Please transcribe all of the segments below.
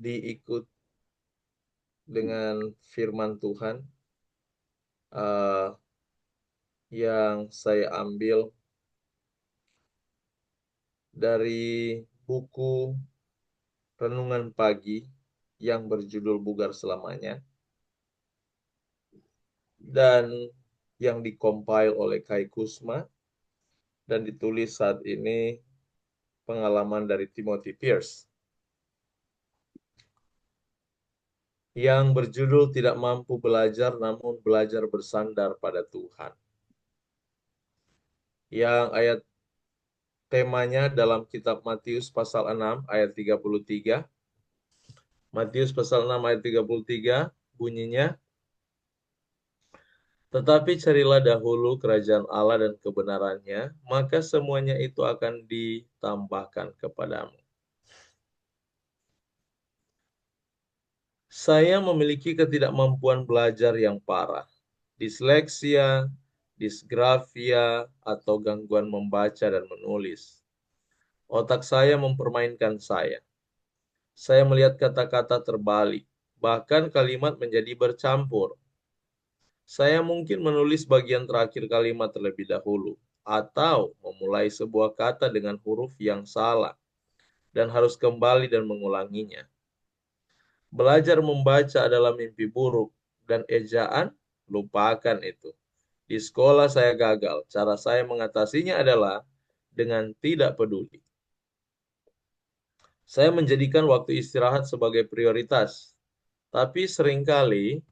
diikut dengan firman Tuhan eh, yang saya ambil dari buku Renungan Pagi yang berjudul Bugar Selamanya dan yang dikompil oleh Kai Kusma dan ditulis saat ini pengalaman dari Timothy Pierce yang berjudul Tidak Mampu Belajar Namun Belajar Bersandar pada Tuhan. Yang ayat temanya dalam kitab Matius pasal 6 ayat 33. Matius pasal 6 ayat 33 bunyinya, tetapi carilah dahulu kerajaan Allah dan kebenarannya, maka semuanya itu akan ditambahkan kepadamu. Saya memiliki ketidakmampuan belajar yang parah, disleksia, disgrafia, atau gangguan membaca dan menulis. Otak saya mempermainkan saya. Saya melihat kata-kata terbalik, bahkan kalimat menjadi bercampur. Saya mungkin menulis bagian terakhir kalimat terlebih dahulu, atau memulai sebuah kata dengan huruf yang salah, dan harus kembali dan mengulanginya. Belajar membaca adalah mimpi buruk, dan ejaan, lupakan itu. Di sekolah saya gagal. Cara saya mengatasinya adalah dengan tidak peduli. Saya menjadikan waktu istirahat sebagai prioritas, tapi seringkali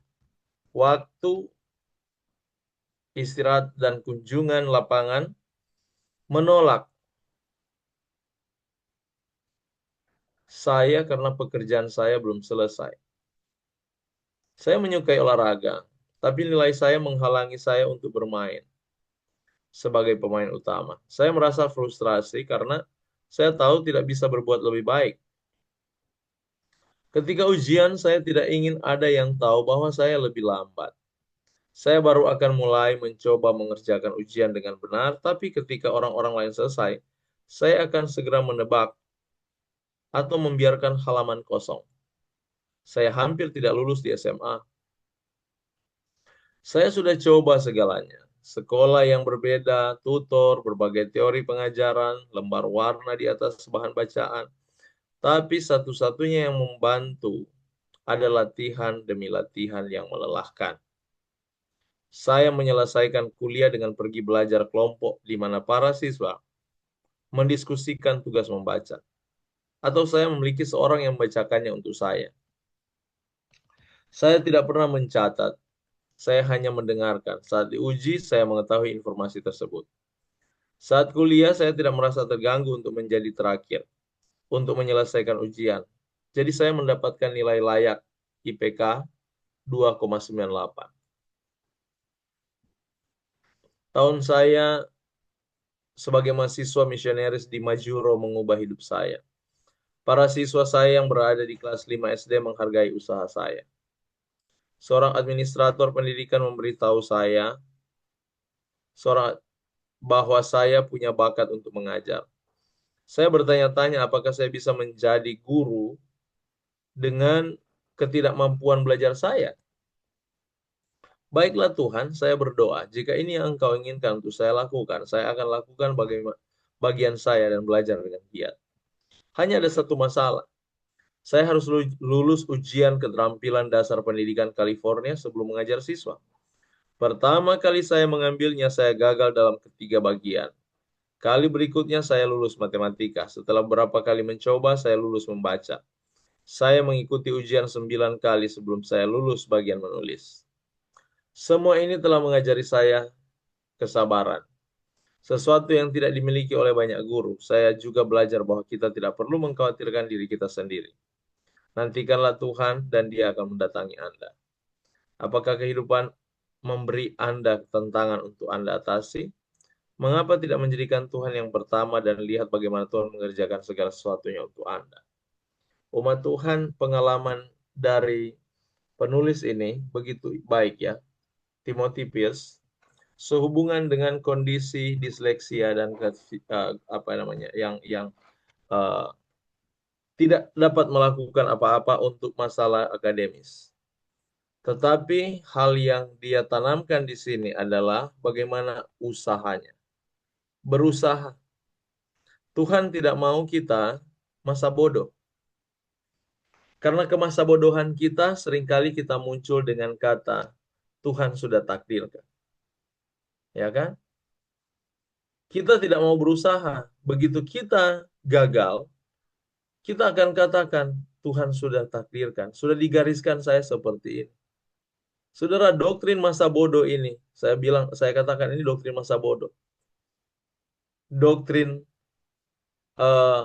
waktu istirahat dan kunjungan lapangan menolak saya karena pekerjaan saya belum selesai. Saya menyukai olahraga, tapi nilai saya menghalangi saya untuk bermain sebagai pemain utama. Saya merasa frustrasi karena saya tahu tidak bisa berbuat lebih baik. Ketika ujian, saya tidak ingin ada yang tahu bahwa saya lebih lambat. Saya baru akan mulai mencoba mengerjakan ujian dengan benar, tapi ketika orang-orang lain selesai, saya akan segera menebak atau membiarkan halaman kosong. Saya hampir tidak lulus di SMA. Saya sudah coba segalanya. Sekolah yang berbeda, tutor, berbagai teori pengajaran, lembar warna di atas bahan bacaan. Tapi satu-satunya yang membantu adalah latihan demi latihan yang melelahkan. Saya menyelesaikan kuliah dengan pergi belajar kelompok di mana para siswa mendiskusikan tugas membaca. Atau saya memiliki seorang yang membacakannya untuk saya. Saya tidak pernah mencatat. Saya hanya mendengarkan. Saat diuji, saya mengetahui informasi tersebut. Saat kuliah, saya tidak merasa terganggu untuk menjadi terakhir, untuk menyelesaikan ujian. Jadi saya mendapatkan nilai layak IPK 2,98. Tahun saya sebagai mahasiswa misionaris di Majuro mengubah hidup saya. Para siswa saya yang berada di kelas 5 SD menghargai usaha saya. Seorang administrator pendidikan memberitahu saya seorang bahwa saya punya bakat untuk mengajar. Saya bertanya-tanya apakah saya bisa menjadi guru dengan ketidakmampuan belajar saya. Baiklah Tuhan, saya berdoa, jika ini yang Engkau inginkan untuk saya lakukan, saya akan lakukan bagian saya dan belajar dengan giat. Hanya ada satu masalah. Saya harus lulus ujian keterampilan dasar pendidikan California sebelum mengajar siswa. Pertama kali saya mengambilnya, saya gagal dalam ketiga bagian. Kali berikutnya saya lulus matematika. Setelah beberapa kali mencoba, saya lulus membaca. Saya mengikuti ujian 9 kali sebelum saya lulus bagian menulis. Semua ini telah mengajari saya kesabaran. Sesuatu yang tidak dimiliki oleh banyak guru. Saya juga belajar bahwa kita tidak perlu mengkhawatirkan diri kita sendiri. Nantikanlah Tuhan dan Dia akan mendatangi Anda. Apakah kehidupan memberi Anda tantangan untuk Anda atasi? Mengapa tidak menjadikan Tuhan yang pertama dan lihat bagaimana Tuhan mengerjakan segala sesuatunya untuk Anda? Umat Tuhan, pengalaman dari penulis ini begitu baik ya, Timothy Pierce, sehubungan dengan kondisi disleksia dan apa namanya yang tidak dapat melakukan apa-apa untuk masalah akademis. Tetapi hal yang dia tanamkan di sini adalah bagaimana usahanya. Berusaha. Tuhan tidak mau kita masa bodoh. Karena kemasa bodohan kita seringkali kita muncul dengan kata Tuhan sudah takdirkan. Ya kan? Kita tidak mau berusaha. Begitu kita gagal, kita akan katakan Tuhan sudah takdirkan, sudah digariskan saya seperti ini. Saudara, doktrin masa bodoh ini, saya katakan ini doktrin masa bodoh. Doktrin eh,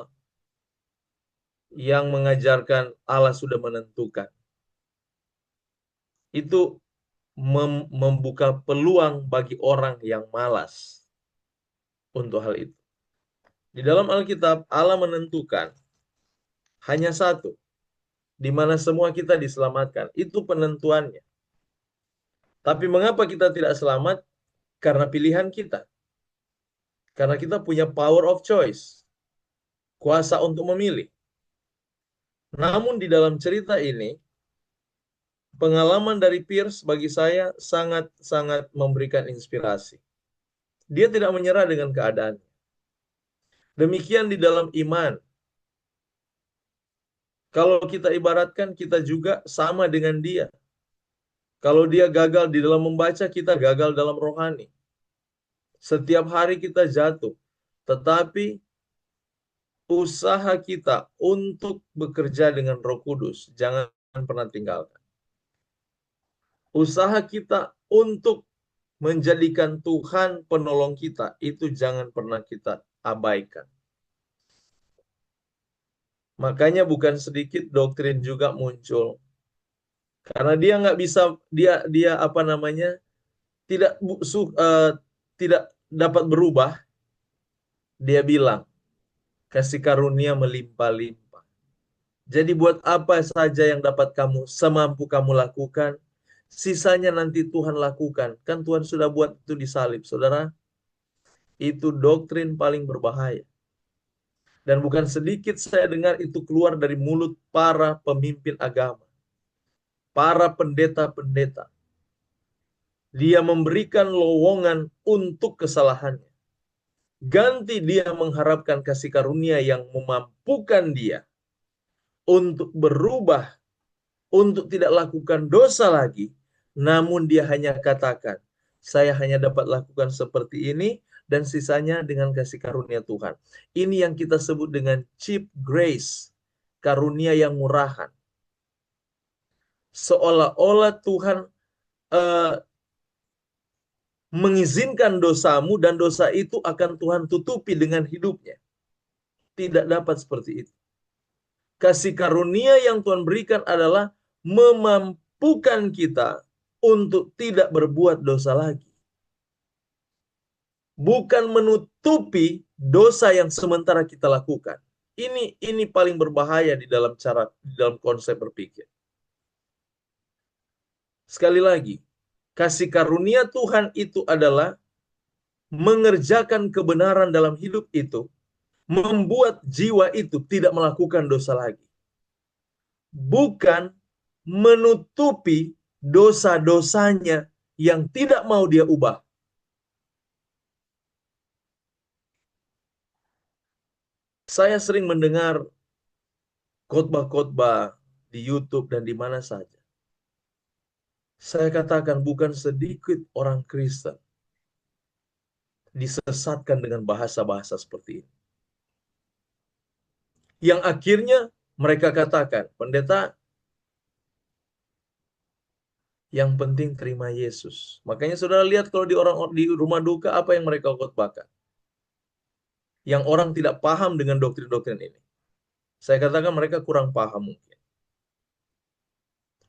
yang mengajarkan Allah sudah menentukan. Itu membuka peluang bagi orang yang malas untuk hal itu. Di dalam Alkitab, Allah menentukan hanya satu, di mana semua kita diselamatkan. Itu penentuannya. Tapi mengapa kita tidak selamat? Karena pilihan kita. Karena kita punya power of choice. Kuasa untuk memilih. Namun di dalam cerita ini, pengalaman dari Pierce bagi saya sangat-sangat memberikan inspirasi. Dia tidak menyerah dengan keadaan. Demikian di dalam iman. Kalau kita ibaratkan, kita juga sama dengan dia. Kalau dia gagal di dalam membaca, kita gagal dalam rohani. Setiap hari kita jatuh. Tetapi usaha kita untuk bekerja dengan Roh Kudus jangan pernah tinggalkan. Usaha kita untuk menjadikan Tuhan penolong kita itu jangan pernah kita abaikan. Makanya bukan sedikit doktrin juga muncul. Karena dia nggak bisa, dia apa namanya, tidak tidak dapat berubah. Dia bilang kasih karunia melimpah-limpah. Jadi buat apa saja yang dapat kamu semampu kamu lakukan, sisanya nanti Tuhan lakukan. Kan Tuhan sudah buat itu di salib, saudara. Itu doktrin paling berbahaya. Dan bukan sedikit saya dengar itu keluar dari mulut para pemimpin agama, para pendeta-pendeta. Dia memberikan lowongan untuk kesalahannya. Ganti dia mengharapkan kasih karunia yang memampukan dia untuk berubah, untuk tidak lakukan dosa lagi. Namun dia hanya katakan, saya hanya dapat lakukan seperti ini, dan sisanya dengan kasih karunia Tuhan. Ini yang kita sebut dengan cheap grace, karunia yang murahan. Seolah-olah Tuhan uh, mengizinkan dosamu dan dosa itu akan Tuhan tutupi dengan hidupnya. Tidak dapat seperti itu. Kasih karunia yang Tuhan berikan adalah memampukan kita untuk tidak berbuat dosa lagi. Bukan menutupi dosa yang sementara kita lakukan. Ini paling berbahaya di dalam konsep berpikir. Sekali lagi, kasih karunia Tuhan itu adalah mengerjakan kebenaran dalam hidup itu, membuat jiwa itu tidak melakukan dosa lagi. Bukan menutupi dosa-dosanya yang tidak mau dia ubah. Saya sering mendengar khotbah-khotbah di YouTube dan di mana saja. Saya katakan bukan sedikit orang Kristen disesatkan dengan bahasa-bahasa seperti ini. Yang akhirnya mereka katakan, pendeta, yang penting terima Yesus. Makanya saudara lihat kalau di rumah duka apa yang mereka khotbahkan. Yang orang tidak paham dengan doktrin-doktrin ini. Saya katakan mereka kurang paham mungkin.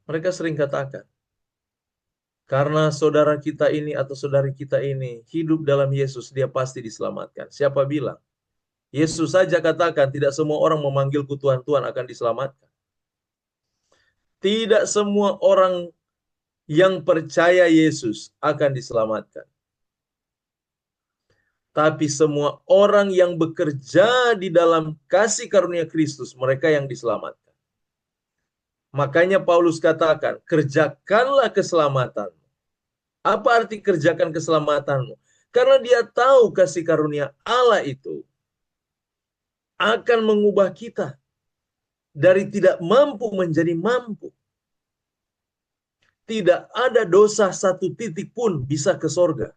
Mereka sering katakan, karena saudara kita ini atau saudari kita ini hidup dalam Yesus, dia pasti diselamatkan. Siapa bilang? Yesus saja katakan, tidak semua orang memanggilku Tuhan, Tuhan akan diselamatkan. Tidak semua orang yang percaya Yesus akan diselamatkan. tapi semua orang yang bekerja di dalam kasih karunia Kristus, mereka yang diselamatkan. Makanya Paulus katakan, kerjakanlah keselamatanmu. Apa arti kerjakan keselamatanmu? Karena dia tahu kasih karunia Allah itu akan mengubah kita dari tidak mampu menjadi mampu. Tidak ada dosa satu titik pun bisa ke sorga.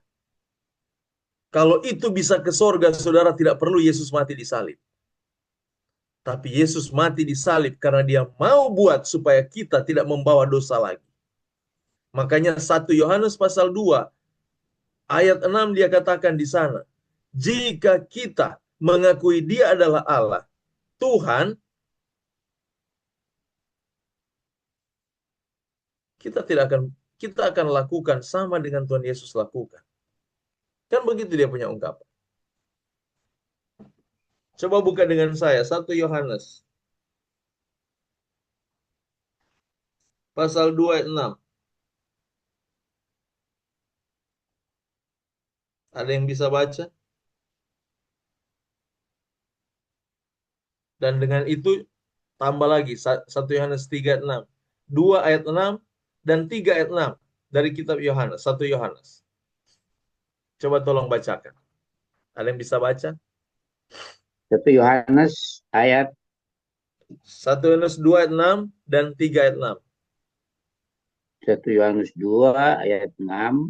Kalau itu bisa ke sorga, saudara, tidak perlu Yesus mati di salib. Tapi Yesus mati di salib karena dia mau buat supaya kita tidak membawa dosa lagi. Makanya 1 Yohanes pasal 2 ayat 6 dia katakan di sana, jika kita mengakui dia adalah Allah, Tuhan, kita akan lakukan sama dengan Tuhan Yesus lakukan. Kan begitu dia punya ungkapan. Coba buka dengan saya 1 Yohanes pasal 2 ayat 6. Ada yang bisa baca? Dan dengan itu tambah lagi 1 Yohanes 3 ayat 6. 2 ayat 6 dan 3 ayat 6 dari kitab Yohanes, 1 Yohanes. Coba tolong bacakan. Ada yang bisa baca? 1 Yohanes ayat 1 Yohanes 2 ayat 6 dan 3 ayat 6. 1 Yohanes 2 ayat 6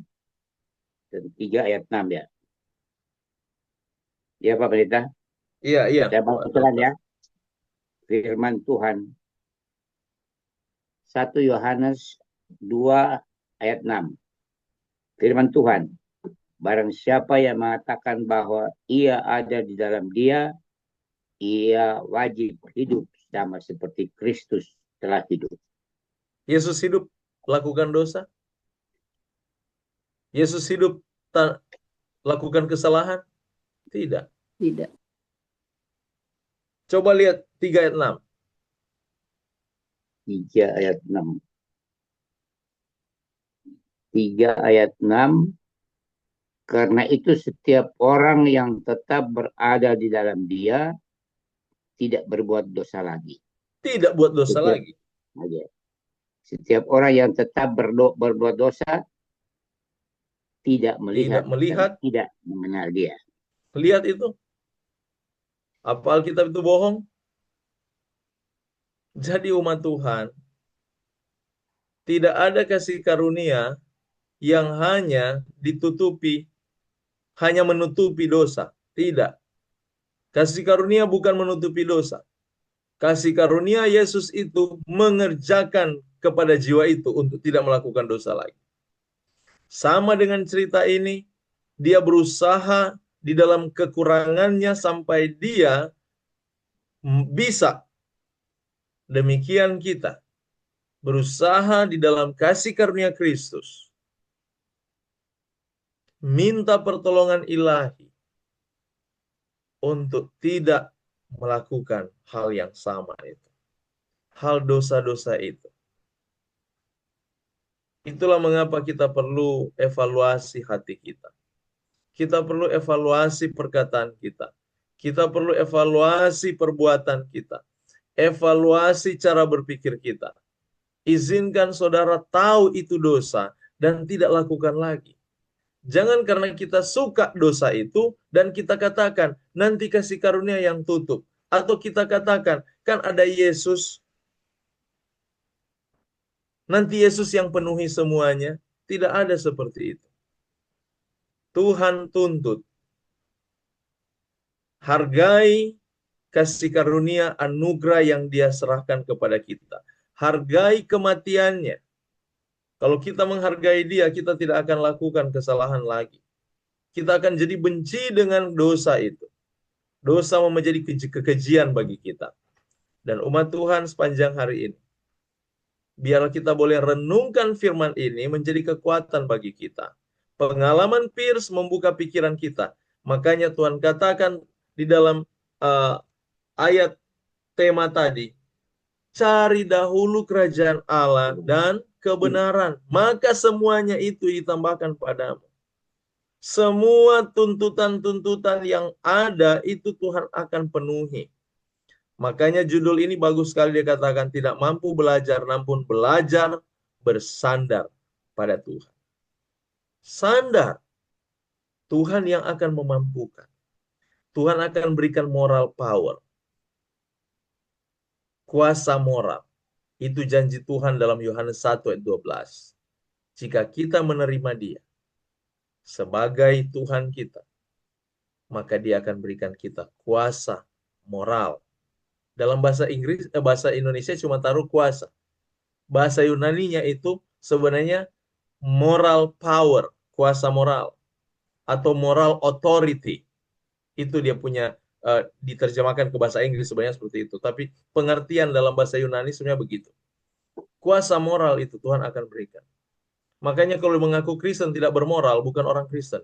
dan 3 ayat 6 ya. Ya Pak Pendeta. Iya, iya. Saya bacakan ya. Firman Tuhan. 1 Yohanes 2 ayat 6. Firman Tuhan. Barang siapa yang mengatakan bahwa ia ada di dalam dia, ia wajib hidup sama seperti Kristus telah hidup. Yesus hidup lakukan dosa? Yesus hidup lakukan kesalahan? Tidak. Tidak. Coba lihat 3 ayat 6. 3 ayat 6. 3 ayat 6. Karena itu setiap orang yang tetap berada di dalam dia tidak berbuat dosa lagi. Tidak buat dosa lagi. Setiap orang yang tetap berbuat dosa tidak melihat, tidak mengenal dia. Lihat itu. Apa Alkitab itu bohong? Jadi umat Tuhan, tidak ada kasih karunia yang hanya ditutupi, hanya menutupi dosa. Tidak. Kasih karunia bukan menutupi dosa. Kasih karunia Yesus itu mengerjakan kepada jiwa itu untuk tidak melakukan dosa lagi. Sama dengan cerita ini, dia berusaha di dalam kekurangannya sampai dia bisa. Demikian kita berusaha di dalam kasih karunia Kristus, minta pertolongan ilahi untuk tidak melakukan hal yang sama itu. Hal dosa-dosa itu. Itulah mengapa kita perlu evaluasi hati kita. Kita perlu evaluasi perkataan kita. Kita perlu evaluasi perbuatan kita. Evaluasi cara berpikir kita. Izinkan saudara tahu itu dosa dan tidak lakukan lagi. Jangan karena kita suka dosa itu dan kita katakan nanti kasih karunia yang tutup. Atau kita katakan kan ada Yesus. Nanti Yesus yang penuhi semuanya. Tidak ada seperti itu. Tuhan tuntut. Hargai kasih karunia anugerah yang dia serahkan kepada kita. Hargai kematiannya. Kalau kita menghargai dia, kita tidak akan lakukan kesalahan lagi. Kita akan jadi benci dengan dosa itu. Dosa menjadi kekejian bagi kita. Dan umat Tuhan sepanjang hari ini, biar kita boleh renungkan firman ini menjadi kekuatan bagi kita. Pengalaman Pierce membuka pikiran kita. Makanya Tuhan katakan di dalam ayat tema tadi, cari dahulu kerajaan Allah dan kebenaran, maka semuanya itu ditambahkan padamu. Semua tuntutan-tuntutan yang ada itu Tuhan akan penuhi. Makanya judul ini bagus sekali, dia katakan tidak mampu belajar namun belajar bersandar pada Tuhan. Sandar, Tuhan yang akan memampukan. Tuhan akan berikan moral power. Kuasa moral. Itu janji Tuhan dalam Yohanes 1 ayat 12. Jika kita menerima Dia sebagai Tuhan kita, maka Dia akan berikan kita kuasa moral. Dalam bahasa bahasa Indonesia cuma taruh kuasa. Bahasa Yunaninya itu sebenarnya moral power, kuasa moral atau moral authority. Itu dia punya diterjemahkan ke bahasa Inggris sebenarnya seperti itu. Tapi pengertian dalam bahasa Yunani sebenarnya begitu. Kuasa moral itu Tuhan akan berikan. Makanya kalau mengaku Kristen tidak bermoral, bukan orang Kristen.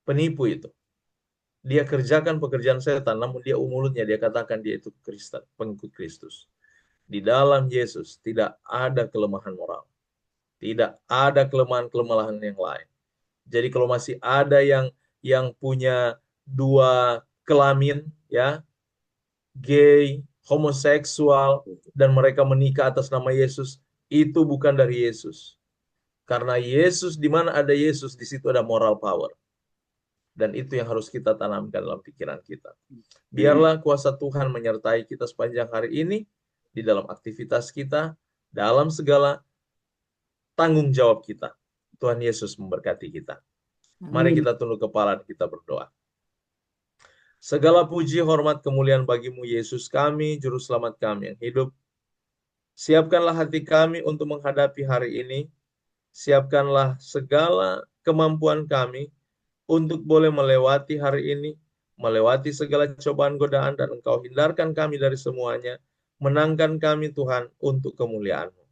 Penipu itu. Dia kerjakan pekerjaan setan, namun dia mulutnya dia katakan dia itu Kristen, pengikut Kristus. Di dalam Yesus tidak ada kelemahan moral. Tidak ada kelemahan-kelemahan yang lain. Jadi kalau masih ada yang punya dua kelamin, ya, gay, homoseksual, dan mereka menikah atas nama Yesus, itu bukan dari Yesus. Karena Yesus, di mana ada Yesus, di situ ada moral power. Dan itu yang harus kita tanamkan dalam pikiran kita. Biarlah kuasa Tuhan menyertai kita sepanjang hari ini, di dalam aktivitas kita, dalam segala tanggung jawab kita. Tuhan Yesus memberkati kita. Mari kita tunduk kepala dan kita berdoa. Segala puji, hormat, kemuliaan bagimu Yesus kami, Juru Selamat kami yang hidup. Siapkanlah hati kami untuk menghadapi hari ini. Siapkanlah segala kemampuan kami untuk boleh melewati hari ini, melewati segala cobaan godaan, dan Engkau hindarkan kami dari semuanya, menangkan kami Tuhan untuk kemuliaan-Mu.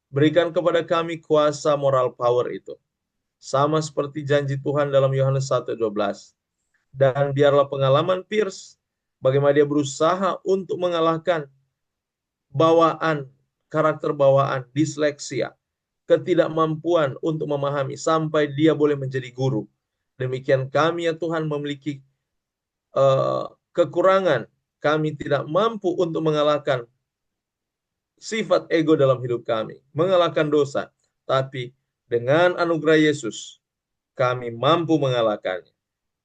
Berikan kepada kami kuasa moral power itu, sama seperti janji Tuhan dalam Yohanes 1:12. Dan biarlah pengalaman Pierce, bagaimana dia berusaha untuk mengalahkan bawaan, karakter bawaan, disleksia, ketidakmampuan untuk memahami, sampai dia boleh menjadi guru. Demikian kami ya Tuhan memiliki kekurangan, kami tidak mampu untuk mengalahkan sifat ego dalam hidup kami, mengalahkan dosa, tapi dengan anugerah Yesus, kami mampu mengalahkannya.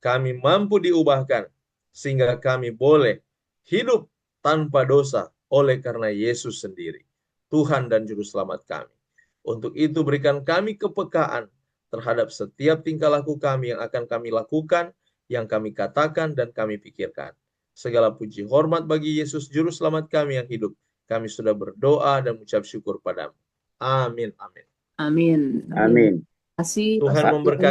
Kami mampu diubahkan, sehingga kami boleh hidup tanpa dosa oleh karena Yesus sendiri, Tuhan dan Juru Selamat kami. Untuk itu berikan kami kepekaan terhadap setiap tingkah laku kami yang akan kami lakukan, yang kami katakan dan kami pikirkan. Segala puji hormat bagi Yesus Juru Selamat kami yang hidup. Kami sudah berdoa dan mengucap syukur padamu. Amin. Amin. Amin. Amin. Terima kasih. Tuhan memberkati.